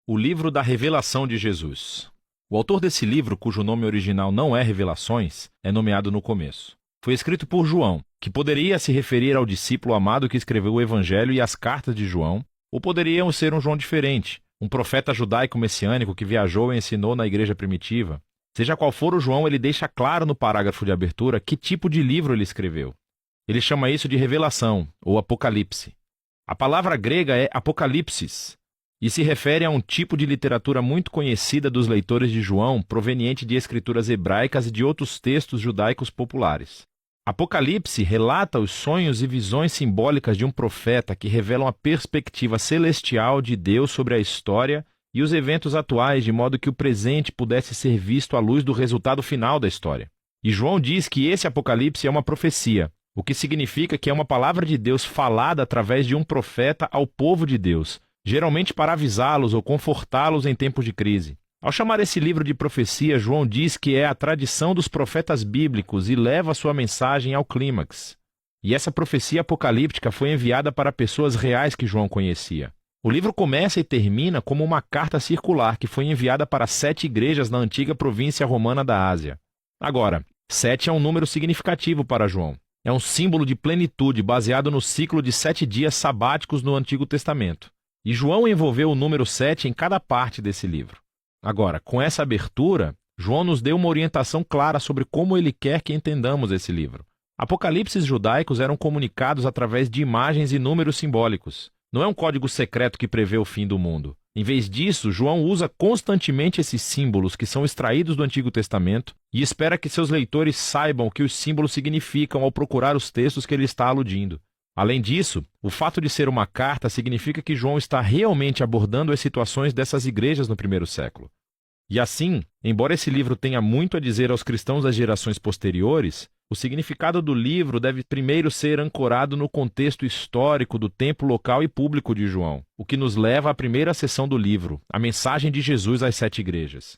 O livro da revelação de Jesus. O autor desse livro, cujo nome original não é Revelações, é nomeado no começo. Foi escrito por João, que poderia se referir ao discípulo amado que escreveu o Evangelho e as cartas de João, ou poderiam ser um João diferente, um profeta judaico messiânico que viajou e ensinou na igreja primitiva. Seja qual for o João, ele deixa claro no parágrafo de abertura que tipo de livro ele escreveu. Ele chama isso de revelação, ou apocalipse. A palavra grega é apocalipsis, e se refere a um tipo de literatura muito conhecida dos leitores de João, proveniente de escrituras hebraicas e de outros textos judaicos populares. Apocalipse relata os sonhos e visões simbólicas de um profeta que revelam a perspectiva celestial de Deus sobre a história e os eventos atuais, de modo que o presente pudesse ser visto à luz do resultado final da história. E João diz que esse Apocalipse é uma profecia, o que significa que é uma palavra de Deus falada através de um profeta ao povo de Deus, geralmente para avisá-los ou confortá-los em tempos de crise. Ao chamar esse livro de profecia, João diz que é a tradição dos profetas bíblicos e leva sua mensagem ao clímax. E essa profecia apocalíptica foi enviada para pessoas reais que João conhecia. O livro começa e termina como uma carta circular que foi enviada para 7 igrejas na antiga província romana da Ásia. Agora, 7 é um número significativo para João. É um símbolo de plenitude baseado no ciclo de 7 dias sabáticos no Antigo Testamento. E João envolveu o número 7 em cada parte desse livro. Agora, com essa abertura, João nos deu uma orientação clara sobre como ele quer que entendamos esse livro. Apocalipses judaicos eram comunicados através de imagens e números simbólicos. Não é um código secreto que prevê o fim do mundo. Em vez disso, João usa constantemente esses símbolos que são extraídos do Antigo Testamento e espera que seus leitores saibam o que os símbolos significam ao procurar os textos que ele está aludindo. Além disso, o fato de ser uma carta significa que João está realmente abordando as situações dessas igrejas no primeiro século. E assim, embora esse livro tenha muito a dizer aos cristãos das gerações posteriores, o significado do livro deve primeiro ser ancorado no contexto histórico do tempo local e público de João, o que nos leva à primeira seção do livro, a mensagem de Jesus às 7 igrejas.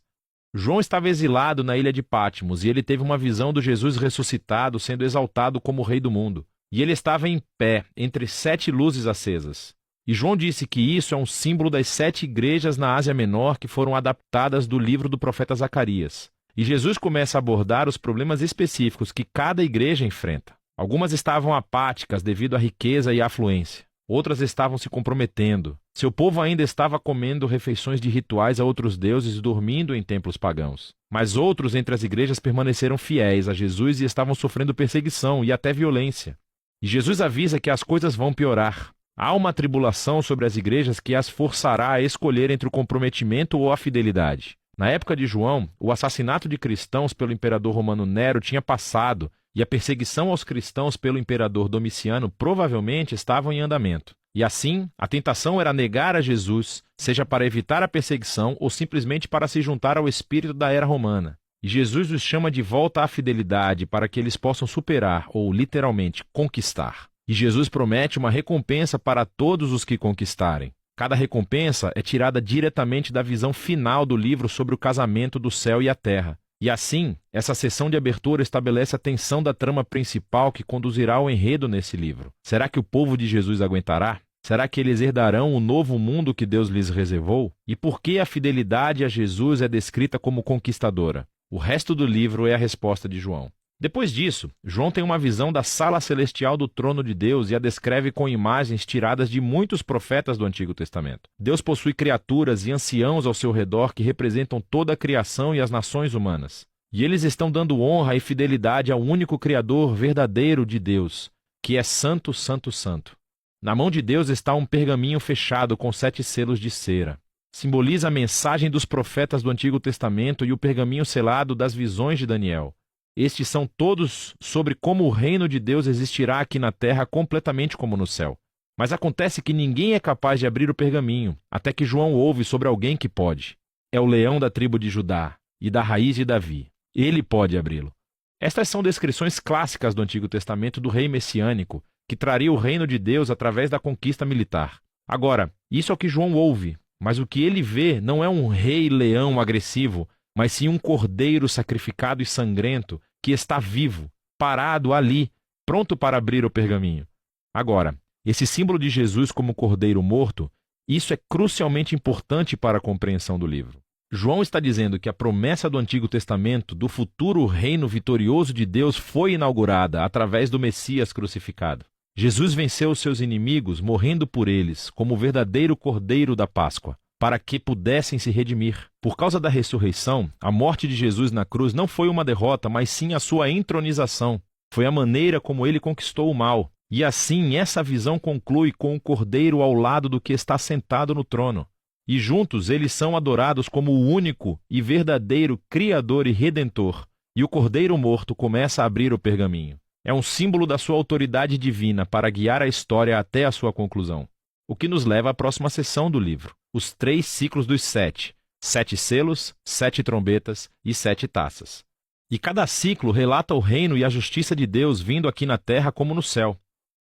João estava exilado na ilha de Patmos e ele teve uma visão do Jesus ressuscitado sendo exaltado como Rei do mundo. E ele estava em pé, entre 7 luzes acesas. E João disse que isso é um símbolo das 7 igrejas na Ásia Menor que foram adaptadas do livro do profeta Zacarias. E Jesus começa a abordar os problemas específicos que cada igreja enfrenta. Algumas estavam apáticas devido à riqueza e à afluência. Outras estavam se comprometendo. Seu povo ainda estava comendo refeições de rituais a outros deuses e dormindo em templos pagãos. Mas outros entre as igrejas permaneceram fiéis a Jesus e estavam sofrendo perseguição e até violência. E Jesus avisa que as coisas vão piorar. Há uma tribulação sobre as igrejas que as forçará a escolher entre o comprometimento ou a fidelidade. Na época de João, o assassinato de cristãos pelo imperador romano Nero tinha passado e a perseguição aos cristãos pelo imperador Domiciano provavelmente estavam em andamento. E assim, a tentação era negar a Jesus, seja para evitar a perseguição ou simplesmente para se juntar ao espírito da era romana. E Jesus os chama de volta à fidelidade para que eles possam superar, ou literalmente, conquistar. E Jesus promete uma recompensa para todos os que conquistarem. Cada recompensa é tirada diretamente da visão final do livro sobre o casamento do céu e a terra. E assim, essa sessão de abertura estabelece a tensão da trama principal que conduzirá ao enredo nesse livro. Será que o povo de Jesus aguentará? Será que eles herdarão o novo mundo que Deus lhes reservou? E por que a fidelidade a Jesus é descrita como conquistadora? O resto do livro é a resposta de João. Depois disso, João tem uma visão da sala celestial do trono de Deus e a descreve com imagens tiradas de muitos profetas do Antigo Testamento. Deus possui criaturas e anciãos ao seu redor que representam toda a criação e as nações humanas. E eles estão dando honra e fidelidade ao único Criador verdadeiro de Deus, que é Santo, Santo, Santo. Na mão de Deus está um pergaminho fechado com 7 selos de cera. Simboliza a mensagem dos profetas do Antigo Testamento e o pergaminho selado das visões de Daniel. Estes são todos sobre como o reino de Deus existirá aqui na terra completamente como no céu. Mas acontece que ninguém é capaz de abrir o pergaminho, até que João ouve sobre alguém que pode. É o leão da tribo de Judá e da raiz de Davi. Ele pode abri-lo. Estas são descrições clássicas do Antigo Testamento do rei messiânico, que traria o reino de Deus através da conquista militar. Agora, isso é o que João ouve. Mas o que ele vê não é um rei leão agressivo, mas sim um cordeiro sacrificado e sangrento que está vivo, parado ali, pronto para abrir o pergaminho. Agora, esse símbolo de Jesus como cordeiro morto Isso é crucialmente importante para a compreensão do livro. João está dizendo que a promessa do Antigo Testamento do futuro reino vitorioso de Deus foi inaugurada através do Messias crucificado. Jesus venceu os seus inimigos, morrendo por eles, como o verdadeiro Cordeiro da Páscoa, para que pudessem se redimir. Por causa da ressurreição, a morte de Jesus na cruz não foi uma derrota, mas sim a sua entronização. Foi a maneira como ele conquistou o mal. E assim, essa visão conclui com o Cordeiro ao lado do que está sentado no trono. E juntos eles são adorados como o único e verdadeiro Criador e Redentor. E o Cordeiro morto começa a abrir o pergaminho. É um símbolo da sua autoridade divina para guiar a história até a sua conclusão. O que nos leva à próxima seção do livro, os 3 ciclos dos 7, 7 selos, 7 trombetas e 7 taças. E cada ciclo relata o reino e a justiça de Deus vindo aqui na terra como no céu.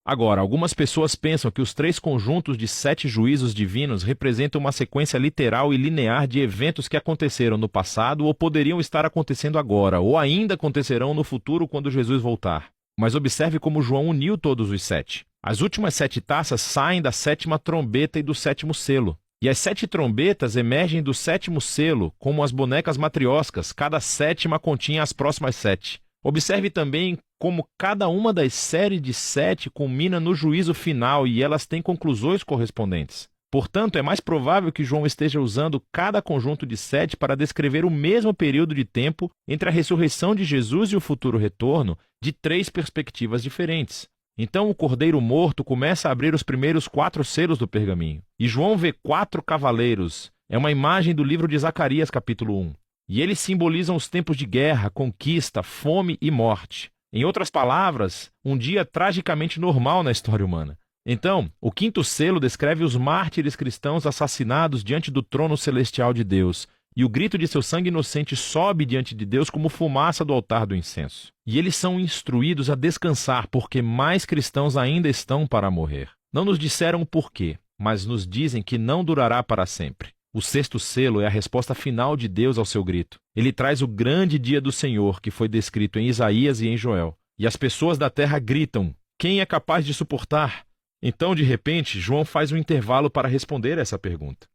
Agora, algumas pessoas pensam que os 3 conjuntos de 7 juízos divinos representam uma sequência literal e linear de eventos que aconteceram no passado ou poderiam estar acontecendo agora, ou ainda acontecerão no futuro quando Jesus voltar. Mas observe como João uniu todos os 7. As últimas 7 taças saem da 7ª trombeta e do 7º selo. E as 7 trombetas emergem do 7º selo, como as bonecas matrioscas, cada 7ª continha as próximas 7. Observe também como cada uma das séries de 7 culmina no juízo final e elas têm conclusões correspondentes. Portanto, é mais provável que João esteja usando cada conjunto de 7 para descrever o mesmo período de tempo entre a ressurreição de Jesus e o futuro retorno, de 3 perspectivas diferentes. Então o Cordeiro morto começa a abrir os primeiros 4 selos do pergaminho. E João vê 4 cavaleiros. É uma imagem do livro de Zacarias, capítulo 1. E eles simbolizam os tempos de guerra, conquista, fome e morte. Em outras palavras, um dia tragicamente normal na história humana. Então, o 5º selo descreve os mártires cristãos assassinados diante do trono celestial de Deus, e o grito de seu sangue inocente sobe diante de Deus como fumaça do altar do incenso. E eles são instruídos a descansar, porque mais cristãos ainda estão para morrer. Não nos disseram o porquê, mas nos dizem que não durará para sempre. O 6º selo é a resposta final de Deus ao seu grito. Ele traz o grande dia do Senhor, que foi descrito em Isaías e em Joel. E as pessoas da terra gritam: quem é capaz de suportar? Então, de repente, João faz um intervalo para responder essa pergunta.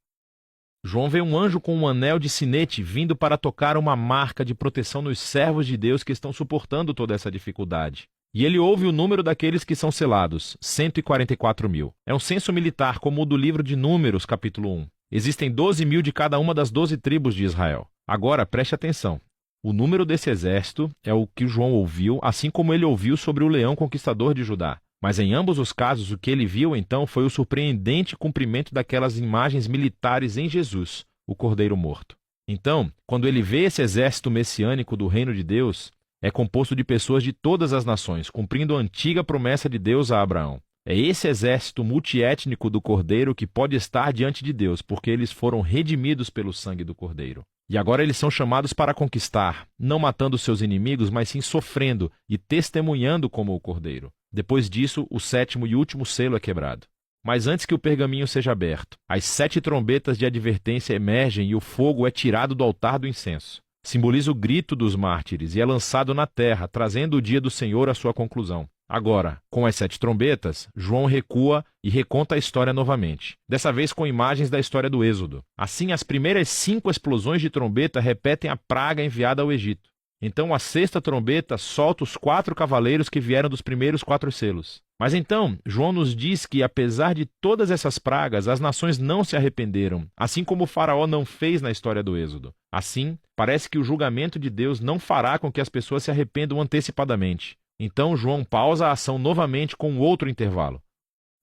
João vê um anjo com um anel de sinete vindo para tocar uma marca de proteção nos servos de Deus que estão suportando toda essa dificuldade. E ele ouve o número daqueles que são selados, 144.000. É um censo militar como o do livro de Números, capítulo 1. Existem 12.000 de cada uma das 12 tribos de Israel. Agora, preste atenção. O número desse exército é o que João ouviu, assim como ele ouviu sobre o leão conquistador de Judá. Mas em ambos os casos, o que ele viu então foi o surpreendente cumprimento daquelas imagens militares em Jesus, o Cordeiro morto. Então, quando ele vê esse exército messiânico do reino de Deus, é composto de pessoas de todas as nações, cumprindo a antiga promessa de Deus a Abraão. É esse exército multiétnico do Cordeiro que pode estar diante de Deus, porque eles foram redimidos pelo sangue do Cordeiro. E agora eles são chamados para conquistar, não matando seus inimigos, mas sim sofrendo e testemunhando como o Cordeiro. Depois disso, o 7º e último selo é quebrado. Mas antes que o pergaminho seja aberto, as 7 trombetas de advertência emergem e o fogo é tirado do altar do incenso. Simboliza o grito dos mártires e é lançado na terra, trazendo o dia do Senhor à sua conclusão. Agora, com as 7 trombetas, João recua e reconta a história novamente, dessa vez com imagens da história do Êxodo. Assim, as primeiras 5 explosões de trombeta repetem a praga enviada ao Egito. Então, a 6ª trombeta solta os 4 cavaleiros que vieram dos primeiros 4 selos. Mas então, João nos diz que, apesar de todas essas pragas, as nações não se arrependeram, assim como o faraó não fez na história do Êxodo. Assim, parece que o julgamento de Deus não fará com que as pessoas se arrependam antecipadamente. Então João pausa a ação novamente com outro intervalo.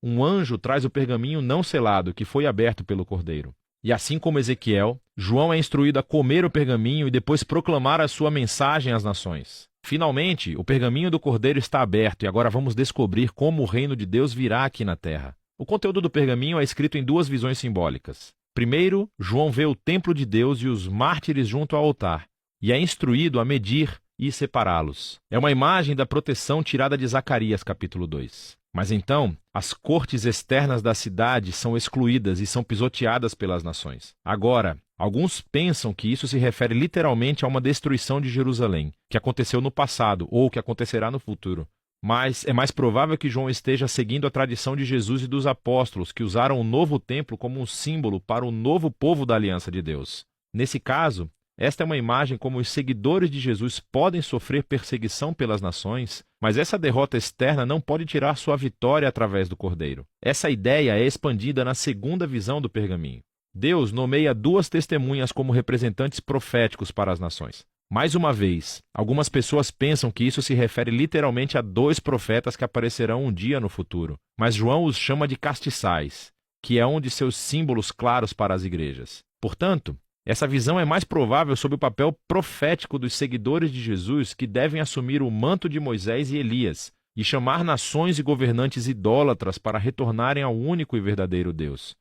Um anjo traz o pergaminho não selado, que foi aberto pelo Cordeiro. E assim como Ezequiel, João é instruído a comer o pergaminho e depois proclamar a sua mensagem às nações. Finalmente, o pergaminho do Cordeiro está aberto e agora vamos descobrir como o reino de Deus virá aqui na terra. O conteúdo do pergaminho é escrito em 2 visões simbólicas. Primeiro, João vê o templo de Deus e os mártires junto ao altar, e é instruído a medir e separá-los. É uma imagem da proteção tirada de Zacarias, capítulo 2. Mas então, as cortes externas da cidade são excluídas e são pisoteadas pelas nações. Agora, alguns pensam que isso se refere literalmente a uma destruição de Jerusalém, que aconteceu no passado ou que acontecerá no futuro. Mas é mais provável que João esteja seguindo a tradição de Jesus e dos apóstolos, que usaram o novo templo como um símbolo para o novo povo da aliança de Deus. Nesse caso, esta é uma imagem como os seguidores de Jesus podem sofrer perseguição pelas nações, mas essa derrota externa não pode tirar sua vitória através do Cordeiro. Essa ideia é expandida na segunda visão do pergaminho. Deus nomeia 2 testemunhas como representantes proféticos para as nações. Mais uma vez, algumas pessoas pensam que isso se refere literalmente a 2 profetas que aparecerão um dia no futuro, mas João os chama de castiçais, que é um de seus símbolos claros para as igrejas. Portanto, essa visão é mais provável sob o papel profético dos seguidores de Jesus que devem assumir o manto de Moisés e Elias e chamar nações e governantes idólatras para retornarem ao único e verdadeiro Deus.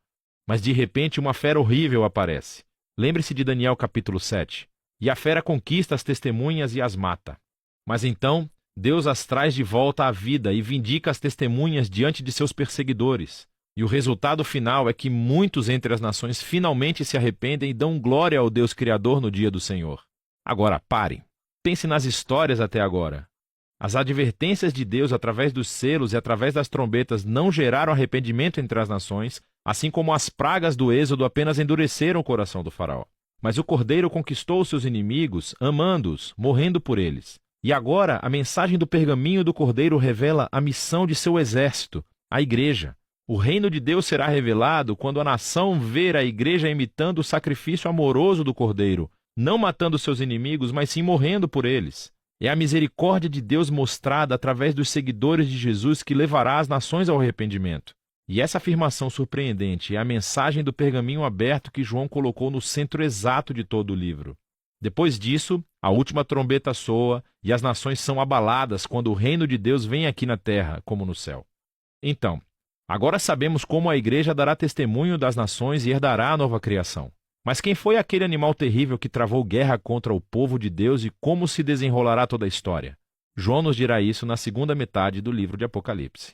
Mas de repente uma fera horrível aparece. Lembre-se de Daniel capítulo 7. E a fera conquista as testemunhas e as mata. Mas então, Deus as traz de volta à vida e vindica as testemunhas diante de seus perseguidores. E o resultado final é que muitos entre as nações finalmente se arrependem e dão glória ao Deus Criador no dia do Senhor. Agora, pare. Pense nas histórias até agora. As advertências de Deus através dos selos e através das trombetas não geraram arrependimento entre as nações, assim como as pragas do Êxodo apenas endureceram o coração do faraó. Mas o Cordeiro conquistou os seus inimigos, amando-os, morrendo por eles. E agora, a mensagem do pergaminho do Cordeiro revela a missão de seu exército, a igreja. O reino de Deus será revelado quando a nação ver a igreja imitando o sacrifício amoroso do Cordeiro, não matando seus inimigos, mas sim morrendo por eles. É a misericórdia de Deus mostrada através dos seguidores de Jesus que levará as nações ao arrependimento. E essa afirmação surpreendente é a mensagem do pergaminho aberto que João colocou no centro exato de todo o livro. Depois disso, a última trombeta soa e as nações são abaladas quando o reino de Deus vem aqui na terra, como no céu. Então, agora sabemos como a igreja dará testemunho das nações e herdará a nova criação. Mas quem foi aquele animal terrível que travou guerra contra o povo de Deus e como se desenrolará toda a história? João nos dirá isso na segunda metade do livro de Apocalipse.